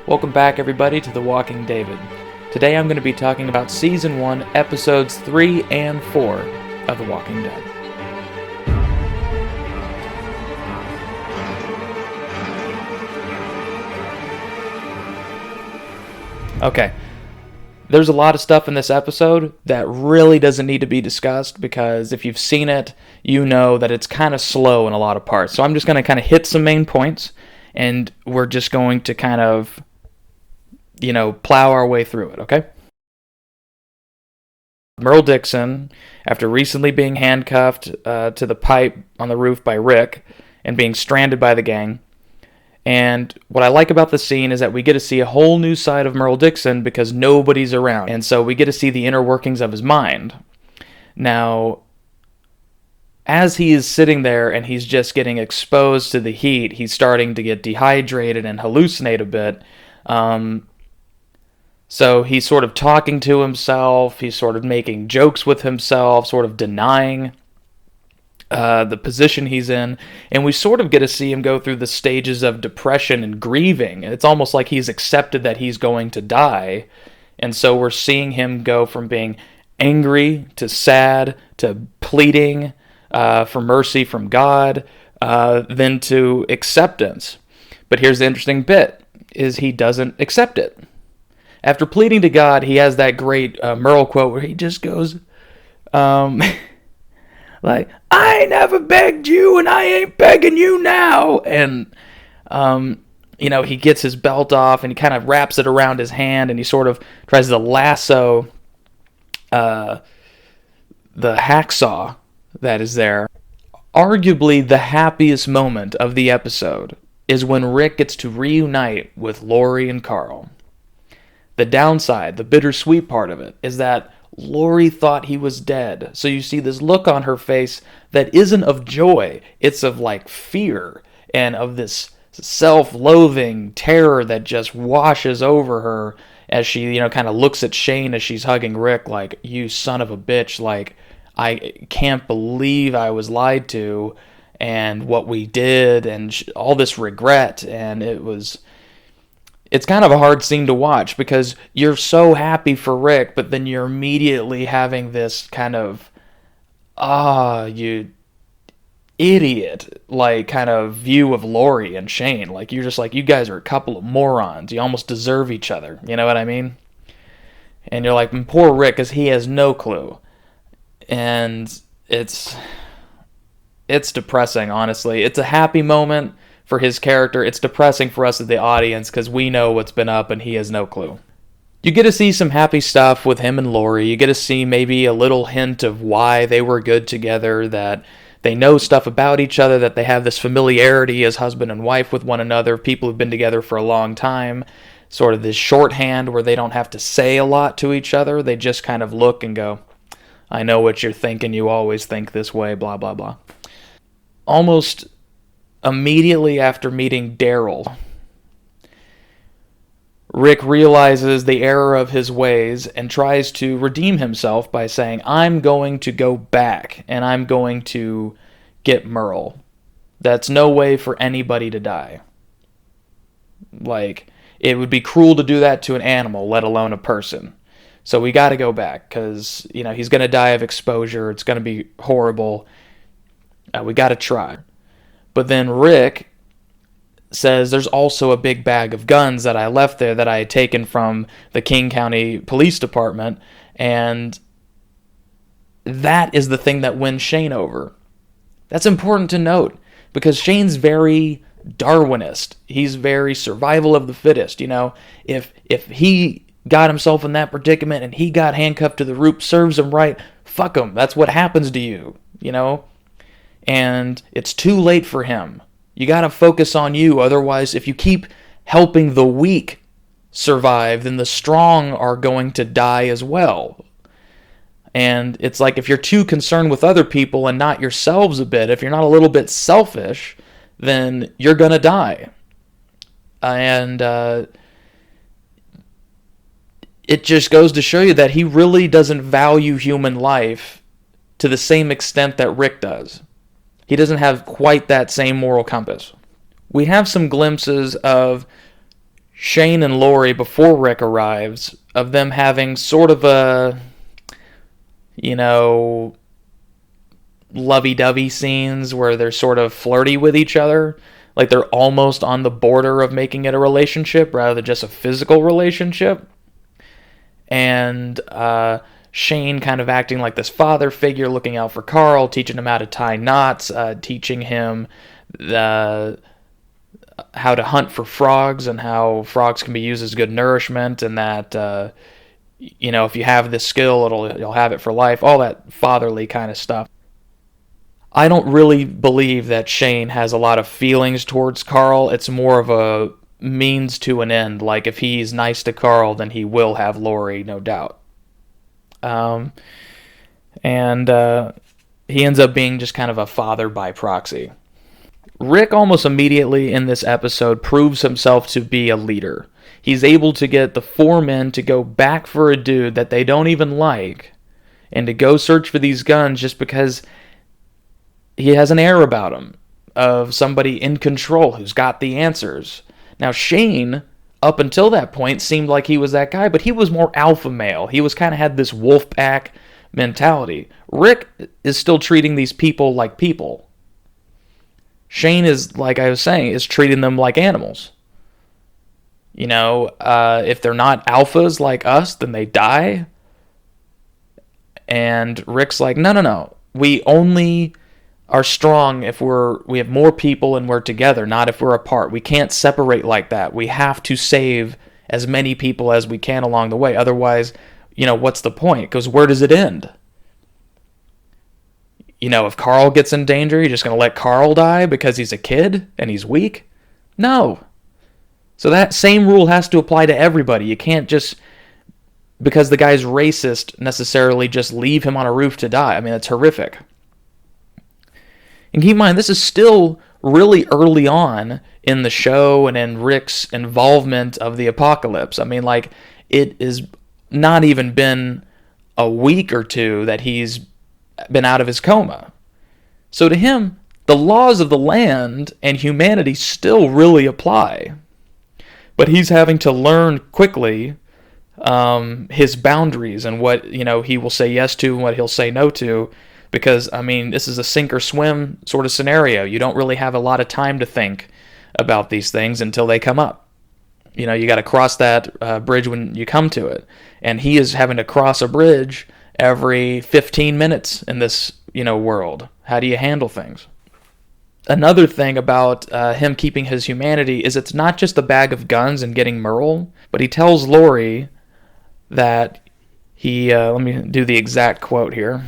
Welcome back, everybody, to The Walking David. Today I'm going to be talking about Season 1, Episodes 3 and 4 of The Walking Dead. Okay, there's a lot of stuff in this episode that really doesn't need to be discussed because if you've seen it, you know that it's kind of slow in a lot of parts. So I'm just going to kind of hit some main points, and we're just going to kind of plow our way through it, okay? Merle Dixon, after recently being handcuffed to the pipe on the roof by Rick and being stranded by the gang. And what I like about the scene is that we get to see a whole new side of Merle Dixon because nobody's around. And so we get to see the inner workings of his mind. Now, as he is sitting there and he's just getting exposed to the heat, he's starting to get dehydrated and hallucinate a bit. So he's sort of talking to himself, he's sort of making jokes with himself, sort of denying the position he's in, and we sort of get to see him go through the stages of depression and grieving. It's almost like he's accepted that he's going to die, and so we're seeing him go from being angry to sad to pleading for mercy from God, then to acceptance. But here's the interesting bit, is he doesn't accept it. After pleading to God, he has that great Merle quote where he just goes, like, I never begged you and I ain't begging you now. And, he gets his belt off and he kind of wraps it around his hand and he sort of tries to lasso the hacksaw that is there. Arguably the happiest moment of the episode is when Rick gets to reunite with Lori and Carl. The downside, the bittersweet part of it, is that Lori thought he was dead. So you see this look on her face that isn't of joy. It's of fear and of this self-loathing terror that just washes over her as she, kind of looks at Shane as she's hugging Rick like, you son of a bitch, I can't believe I was lied to and what we did and all this regret. And it's kind of a hard scene to watch because you're so happy for Rick, but then you're immediately having this kind of, you idiot, kind of view of Lori and Shane. You're just you guys are a couple of morons. You almost deserve each other. You know what I mean? And you're like, poor Rick, because he has no clue. And it's depressing, honestly. It's a happy moment for his character. It's depressing for us as the audience because we know what's been up and he has no clue. You get to see some happy stuff with him and Lori. You get to see maybe a little hint of why they were good together, that they know stuff about each other, that they have this familiarity as husband and wife with one another, people who've been together for a long time, sort of this shorthand where they don't have to say a lot to each other. They just kind of look and go, I know what you're thinking, you always think this way, blah, blah, blah. Almost immediately after meeting Daryl, Rick realizes the error of his ways and tries to redeem himself by saying, I'm going to go back and I'm going to get Merle. That's no way for anybody to die. It would be cruel to do that to an animal, let alone a person. So we got to go back because, he's going to die of exposure. It's going to be horrible. We got to try. But then Rick says there's also a big bag of guns that I left there that I had taken from the King County Police Department, and that is the thing that wins Shane over. That's important to note because Shane's very Darwinist. He's very survival of the fittest. If he got himself in that predicament and he got handcuffed to the roof, serves him right, fuck him. That's what happens to you, And it's too late for him. You got to focus on you. Otherwise, if you keep helping the weak survive, then the strong are going to die as well. And it's like if you're too concerned with other people and not yourselves a bit, if you're not a little bit selfish, then you're going to die. And it just goes to show you that he really doesn't value human life to the same extent that Rick does. He doesn't have quite that same moral compass. We have some glimpses of Shane and Lori, before Rick arrives, of them having sort of a, you know, lovey-dovey scenes where they're sort of flirty with each other. Like they're almost on the border of making it a relationship rather than just a physical relationship. And Shane kind of acting like this father figure, looking out for Carl, teaching him how to tie knots, teaching him how to hunt for frogs and how frogs can be used as good nourishment, and that if you have this skill, you'll have it for life. All that fatherly kind of stuff. I don't really believe that Shane has a lot of feelings towards Carl. It's more of a means to an end. Like, if he's nice to Carl, then he will have Lori, no doubt. And he ends up being just kind of a father by proxy. Rick almost immediately in this episode proves himself to be a leader. He's able to get the 4 men to go back for a dude that they don't even like, and to go search for these guns just because he has an air about him of somebody in control who's got the answers. Now, Shane, up until that point, seemed like he was that guy, but he was more alpha male. He was kind of had this wolf pack mentality. Rick is still treating these people like people. Shane is, like I was saying, is treating them like animals. If they're not alphas like us, then they die. And Rick's like, no. We only are strong if we have more people and we're together, not if we're apart. We can't separate like that. We have to save as many people as we can along the way. Otherwise, what's the point? Because where does it end? If Carl gets in danger, you're just going to let Carl die because he's a kid and he's weak? No. So that same rule has to apply to everybody. You can't just, because the guy's racist, necessarily just leave him on a roof to die. I mean, that's horrific. And keep in mind, this is still really early on in the show and in Rick's involvement of the apocalypse. I mean, like, it has not even been a week or two that he's been out of his coma. So to him, the laws of the land and humanity still really apply. But he's having to learn quickly his boundaries and what, he will say yes to and what he'll say no to. Because, I mean, this is a sink or swim sort of scenario. You don't really have a lot of time to think about these things until they come up. You got to cross that bridge when you come to it. And he is having to cross a bridge every 15 minutes in this, world. How do you handle things? Another thing about him keeping his humanity is it's not just a bag of guns and getting Merle, but he tells Lori that let me do the exact quote here.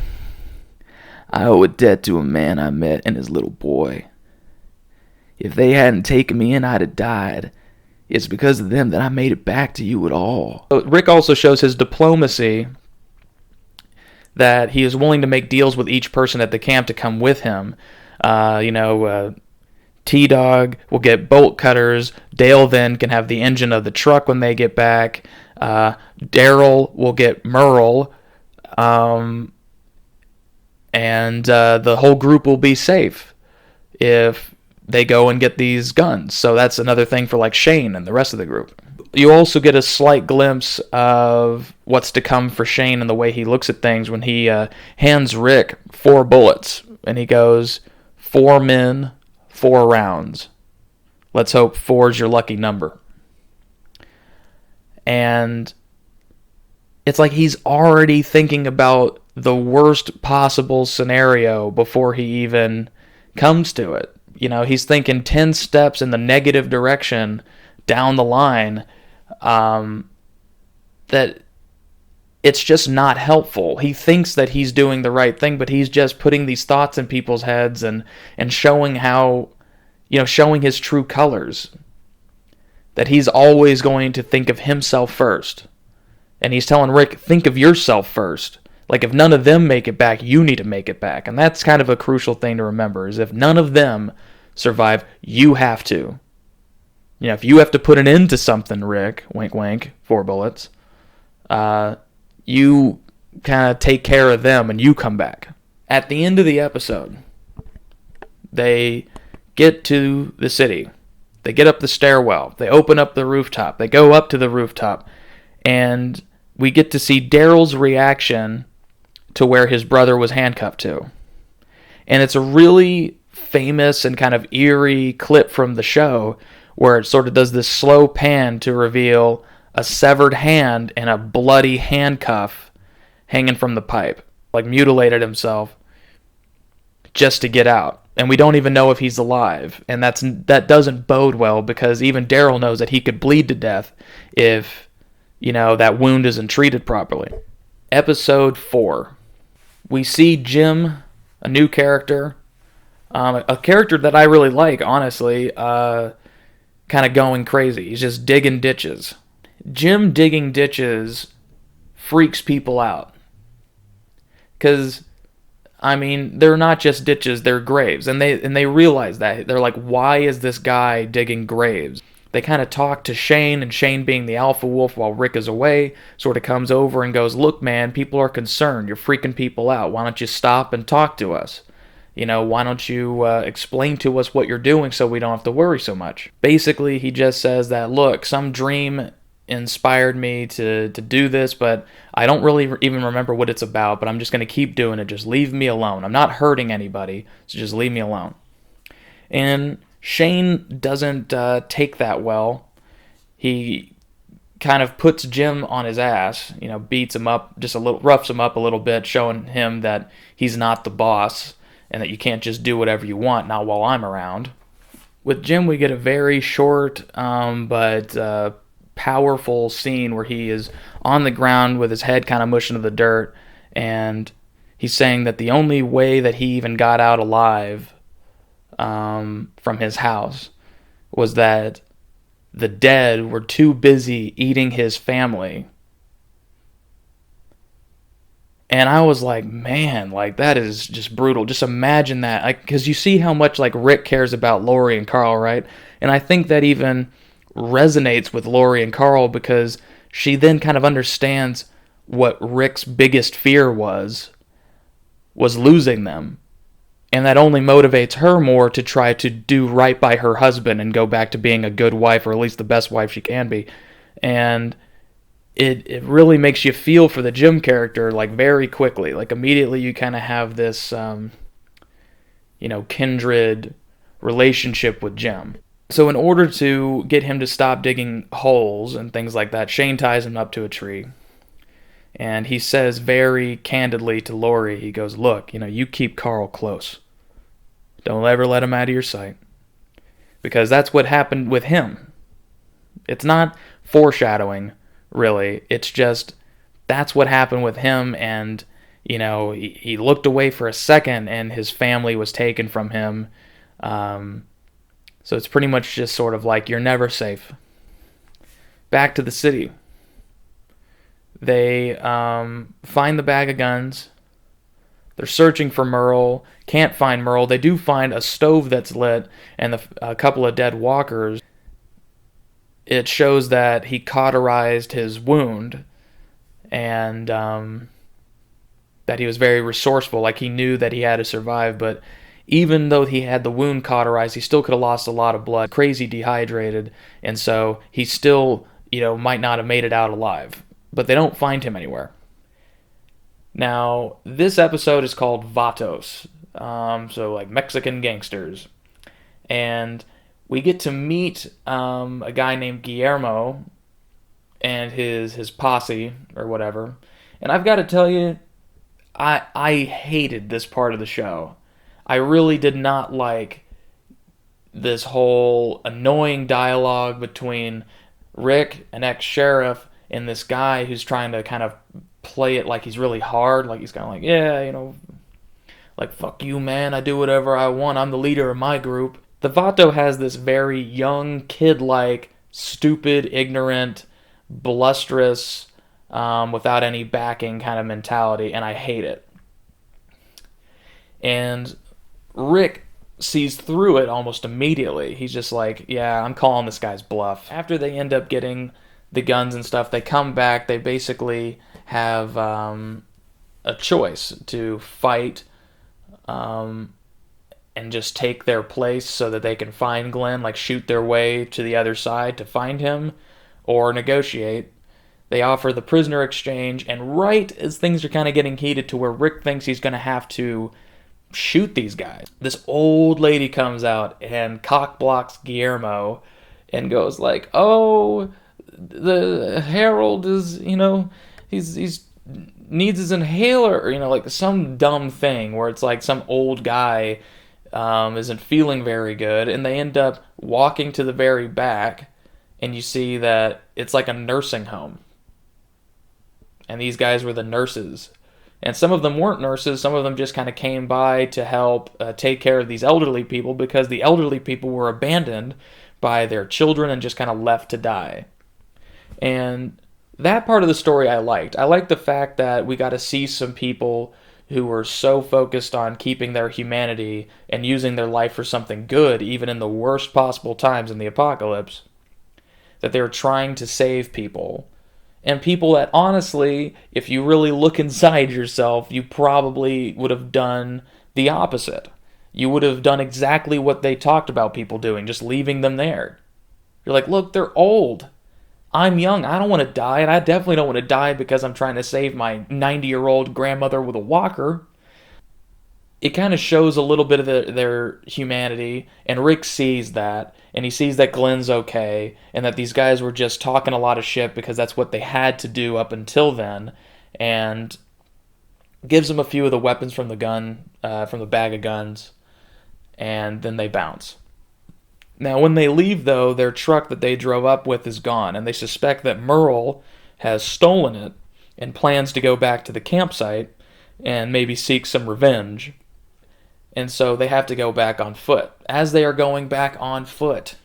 I owe a debt to a man I met and his little boy. If they hadn't taken me in, I'd have died. It's because of them that I made it back to you at all. Rick also shows his diplomacy, that he is willing to make deals with each person at the camp to come with him. T-Dog will get bolt cutters. Dale then can have the engine of the truck when they get back. Daryl will get Merle. And the whole group will be safe if they go and get these guns. So that's another thing for like Shane and the rest of the group. You also get a slight glimpse of what's to come for Shane and the way he looks at things when he hands Rick 4 bullets. And he goes, 4 men, 4 rounds. Let's hope 4 is your lucky number. And it's like he's already thinking about the worst possible scenario before he even comes to it. He's thinking 10 steps in the negative direction down the line, that it's just not helpful. He thinks that he's doing the right thing, but he's just putting these thoughts in people's heads and showing how, showing his true colors. That he's always going to think of himself first. And he's telling Rick, think of yourself first. Like, if none of them make it back, you need to make it back. And that's kind of a crucial thing to remember, is if none of them survive, you have to. If you have to put an end to something, Rick, wink, wink, 4 bullets, you kind of take care of them and you come back. At the end of the episode, they get to the city. They get up the stairwell. They open up the rooftop. They go up to the rooftop. And we get to see Daryl's reaction to where his brother was handcuffed to. And it's a really famous and kind of eerie clip from the show where it sort of does this slow pan to reveal a severed hand and a bloody handcuff hanging from the pipe. Like mutilated himself just to get out. And we don't even know if he's alive. And that doesn't bode well because even Daryl knows that he could bleed to death if, that wound isn't treated properly. Episode 4. We see Jim, a new character. A character that I really like, honestly. Kind of going crazy. He's just digging ditches. Jim digging ditches freaks people out. Because, they're not just ditches, they're graves. And they realize that. They're like, why is this guy digging graves? They kind of talk to Shane, and Shane, being the alpha wolf while Rick is away, sort of comes over and goes, look, man, people are concerned. You're freaking people out. Why don't you stop and talk to us? Why don't you explain to us what you're doing so we don't have to worry so much? Basically, he just says that, look, some dream inspired me to do this, but I don't really even remember what it's about, but I'm just going to keep doing it. Just leave me alone. I'm not hurting anybody, so just leave me alone. And Shane doesn't take that well. He kind of puts Jim on his ass, beats him up just a little, roughs him up a little bit, showing him that he's not the boss and that you can't just do whatever you want, not while I'm around. With Jim, we get a very short but powerful scene where he is on the ground with his head kind of mushed into the dirt, and he's saying that the only way that he even got out alive from his house was that the dead were too busy eating his family. And I was like, man, that is just brutal. Just imagine that. Because you see how much Rick cares about Lori and Carl, right? And I think that even resonates with Lori and Carl because she then kind of understands what Rick's biggest fear was losing them. And that only motivates her more to try to do right by her husband and go back to being a good wife, or at least the best wife she can be. And it really makes you feel for the Jim character, very quickly. Immediately you kind of have this, kindred relationship with Jim. So in order to get him to stop digging holes and things like that, Shane ties him up to a tree. And he says very candidly to Lori, he goes, look, you keep Carl close. Don't ever let him out of your sight. Because that's what happened with him. It's not foreshadowing, really. It's just, that's what happened with him. And, he looked away for a second and his family was taken from him. So it's pretty much just sort of you're never safe. Back to the city. They find the bag of guns. They're searching for Merle. Can't find Merle. They do find a stove that's lit and a couple of dead walkers. It shows that he cauterized his wound and that he was very resourceful. He knew that he had to survive, but even though he had the wound cauterized, he still could have lost a lot of blood, crazy dehydrated, and so he still, might not have made it out alive. But they don't find him anywhere. Now, this episode is called Vatos, so Mexican gangsters. And we get to meet a guy named Guillermo and his posse, or whatever. And I've got to tell you, I hated this part of the show. I really did not like this whole annoying dialogue between Rick, an ex-sheriff, and this guy who's trying to kind of play it like he's really hard, he's kind of yeah, fuck you, man, I do whatever I want, I'm the leader of my group. The Vato has this very young, kid-like, stupid, ignorant, blusterous, without any backing kind of mentality, and I hate it. And Rick sees through it almost immediately. He's just yeah, I'm calling this guy's bluff. After they end up getting the guns and stuff, they come back. They basically have a choice to fight and just take their place so that they can find Glenn, like shoot their way to the other side to find him, or negotiate. They offer the prisoner exchange, and right as things are kind of getting heated to where Rick thinks he's going to have to shoot these guys, this old lady comes out and cock blocks Guillermo and goes like, "Oh, the Harold is, he's needs his inhaler," or, like some dumb thing where it's like some old guy isn't feeling very good, and they end up walking to the very back, and you see that it's like a nursing home, and these guys were the nurses. And some of them weren't nurses, some of them just kind of came by to help take care of these elderly people because the elderly people were abandoned by their children and just kind of left to die. And that part of the story I liked. I liked the fact that we got to see some people who were so focused on keeping their humanity and using their life for something good, even in the worst possible times in the apocalypse, that they were trying to save people. And people that, honestly, if you really look inside yourself, you probably would have done the opposite. You would have done exactly what they talked about people doing, just leaving them there. You're like, look, they're old. I'm young. I don't want to die, and I definitely don't want to die because I'm trying to save my 90-year-old grandmother with a walker. It kind of shows a little bit of their humanity, and Rick sees that, and he sees that Glenn's okay, and that these guys were just talking a lot of shit because that's what they had to do up until then, and gives him a few of the weapons from the from the bag of guns, and then they bounce. Now, when they leave, though, their truck that they drove up with is gone, and they suspect that Merle has stolen it and plans to go back to the campsite and maybe seek some revenge. And so they have to go back on foot. As they are going back on foot,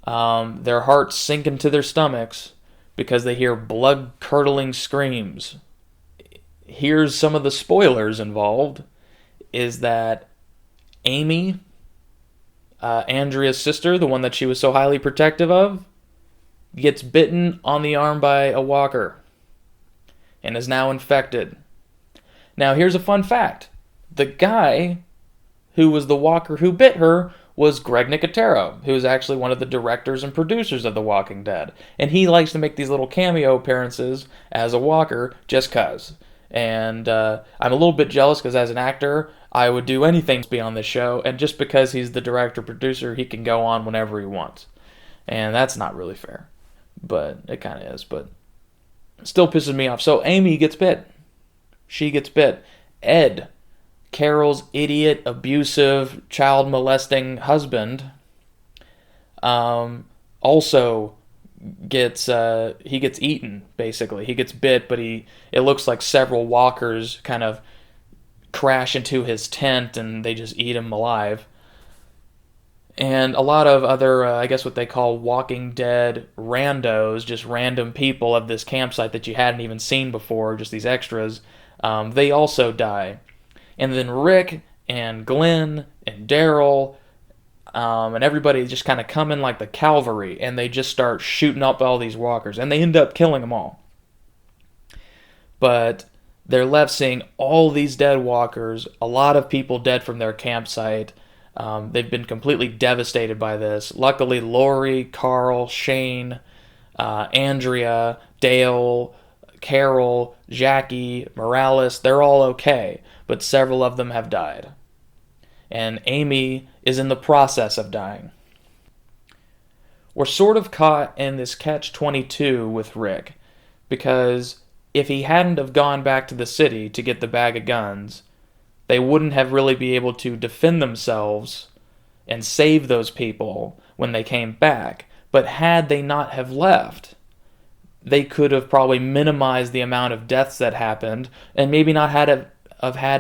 their hearts sink into their stomachs because they hear blood-curdling screams. Here's some of the spoilers involved, is that Amy, Andrea's sister, the one that she was so highly protective of, gets bitten on the arm by a walker and is now infected. Now, here's a fun fact. The guy who was the walker who bit her was Greg Nicotero, who is actually one of the directors and producers of The Walking Dead. And he likes to make these little cameo appearances as a walker just cuz. And I'm a little bit jealous because as an actor, I would do anything to be on this show. And just because he's the director-producer, he can go on whenever he wants. And that's not really fair. But it kind of is. But it still pisses me off. So Amy gets bit. She gets bit. Ed, Carol's idiot, abusive, child-molesting husband, also gets eaten, basically. He gets bit, but it looks like several walkers kind of crash into his tent and they just eat him alive. And a lot of other, I guess what they call Walking Dead randos, just random people of this campsite that you hadn't even seen before, just these extras, they also die. And then Rick and Glenn and Daryl and everybody just kind of come in like the cavalry, and they just start shooting up all these walkers, and they end up killing them all. But they're left seeing all these dead walkers, a lot of people dead from their campsite. They've been completely devastated by this. Luckily, Lori, Carl, Shane, Andrea, Dale, Carol, Jackie, Morales, they're all okay, but several of them have died. And Amy is in the process of dying. We're sort of caught in this catch-22 with Rick, because if he hadn't have gone back to the city to get the bag of guns, they wouldn't have really be able to defend themselves and save those people when they came back. But had they not have left, they could have probably minimized the amount of deaths that happened and maybe not had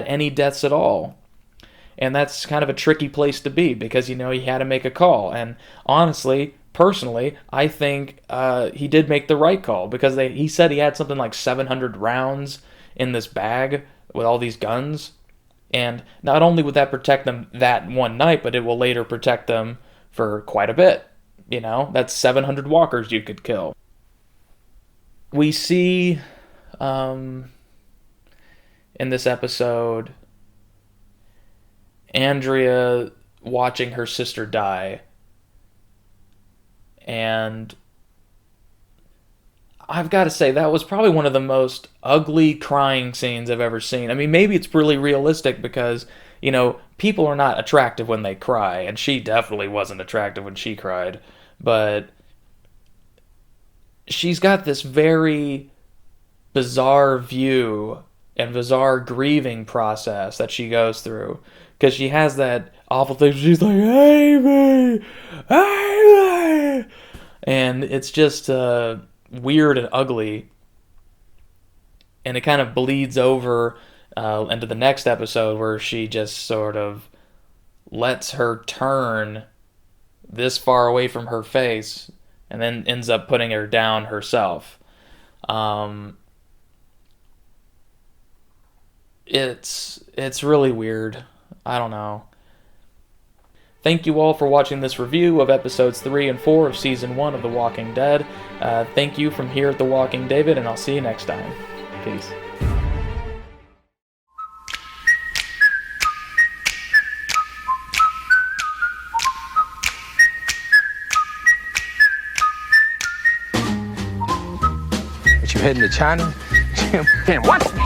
any deaths at all. And that's kind of a tricky place to be because, he had to make a call. And honestly, personally, I think he did make the right call because he said he had something like 700 rounds in this bag with all these guns. And not only would that protect them that one night, but it will later protect them for quite a bit. That's 700 walkers you could kill. We see in this episode Andrea watching her sister die. And I've got to say, that was probably one of the most ugly crying scenes I've ever seen. I mean, maybe it's really realistic because, people are not attractive when they cry, and she definitely wasn't attractive when she cried. But she's got this very bizarre view and bizarre grieving process that she goes through. Because she has that awful thing. She's like, Amy! Amy! And it's just weird and ugly. And it kind of bleeds over into the next episode where she just sort of lets her turn this far away from her face and then ends up putting her down herself. It's really weird. I don't know. Thank you all for watching this review of episodes 3 and 4 of Season 1 of The Walking Dead. Thank you from here at The Walking David, and I'll see you next time. Peace. What, you heading to China? Jim, what?